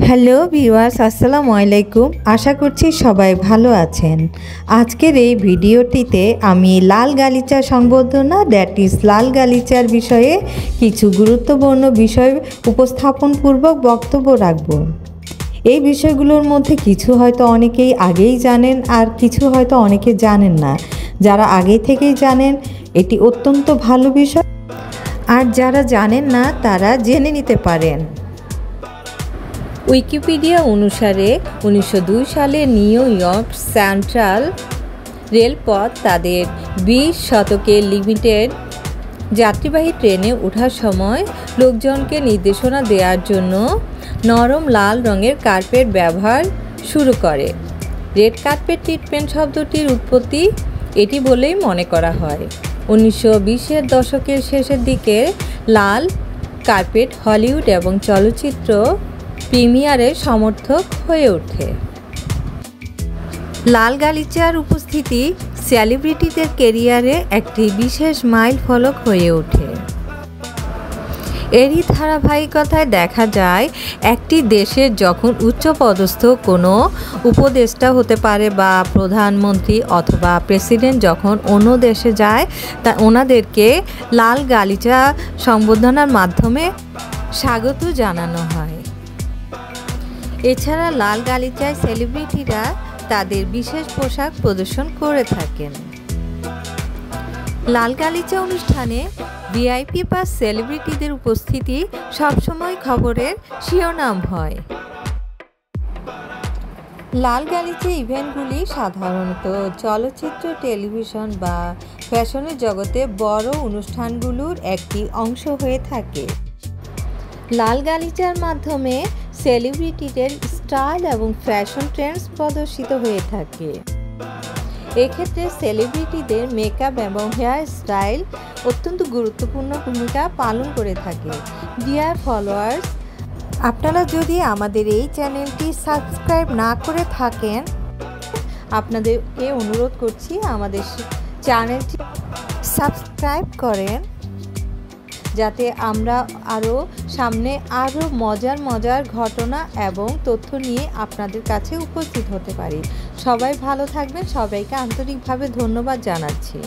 Hello viewers, আসসালামু আলাইকুম। আশা করছি সবাই ভালো আছেন। আজকের এই ভিডিওটিতে আমি লাল গালিচা সংবর্ধনা দ্যাট ইজ লাল গালিচার বিষয়ে কিছু গুরুত্বপূর্ণ বিষয় উপস্থাপনপূর্বক বক্তব্য রাখব। এই বিষয়গুলোর মধ্যে কিছু হয়তো অনেকেই আগেই জানেন, আর কিছু হয়তো অনেকে জানেন না। যারা আগে থেকেই জানেন এটি অত্যন্ত ভালো বিষয়, আর যারা জানেন না তারা জেনে নিতে পারেন। উইকিপিডিয়া অনুসারে 1902 সালে নিউ ইয়র্ক সেন্ট্রাল রেলপথ তাদের 20 শতকের লিমিটেড যাত্রীবাহী ট্রেনে ওঠার সময় লোকজনকে নির্দেশনা দেওয়ার জন্য নরম লাল রঙের কার্পেট ব্যবহার শুরু করে। রেড কার্পেট ট্রিটমেন্ট শব্দটির উৎপত্তি এটি বলেই মনে করা হয়। 1920-এর দশকের শেষের দিকে লাল কার্পেট হলিউড এবং চলচ্চিত্র প্রিমিয়ারের সমর্থক হয়ে ওঠে। লাল গালিচার উপস্থিতি সেলিব্রিটিদের ক্যারিয়ারে একটি বিশেষ মাইল ফলক হয়ে ওঠে। এরই ধারাবাহিকতায় দেখা যায়, একটি দেশের যখন উচ্চপদস্থ কোনো উপদেষ্টা হতে পারে বা প্রধানমন্ত্রী অথবা প্রেসিডেন্ট যখন অন্য দেশে যায়, তা ওনাদেরকে লাল গালিচা সংবর্ধনার মাধ্যমে স্বাগত জানানো হয়। এছাড়া লাল গালিচায় সেলিব্রিটিরা তাদের বিশেষ পোশাক প্রদর্শন করে থাকেন। লাল গালিচা অনুষ্ঠানে ভিআইপি বা সেলিব্রিটিদের উপস্থিতি সবসময় খবরের শিরোনাম হয়। লাল গালিচা ইভেন্টগুলি সাধারণত চলচ্চিত্র, টেলিভিশন বা ফ্যাশনের জগতে বড় অনুষ্ঠানগুলোর একটি অংশ হয়ে থাকে। লাল গালিচার মাধ্যমে সেলিব্রিটিদের স্টাইল এবং ফ্যাশন ট্রেন্ডস প্রদর্শিত হয়ে থাকে। এক্ষেত্রে সেলিব্রিটিদের মেকআপ এবং হেয়ার স্টাইল অত্যন্ত গুরুত্বপূর্ণ ভূমিকা পালন করে থাকে। ডিয়ার ফলোয়ার্স, আপনারা যদি আমাদের এই চ্যানেলটি সাবস্ক্রাইব না করে থাকেন, আপনাদেরকে অনুরোধ করছি আমাদের চ্যানেলটি সাবস্ক্রাইব করেন, যাতে আমরা সামনে আরও মজার ঘটনা এবং তথ্য নিয়ে আপনাদের কাছে উপস্থিত হতে পারি। সবাই ভালো থাকবেন। সবাইকে আন্তরিকভাবে ধন্যবাদ জানাচ্ছি।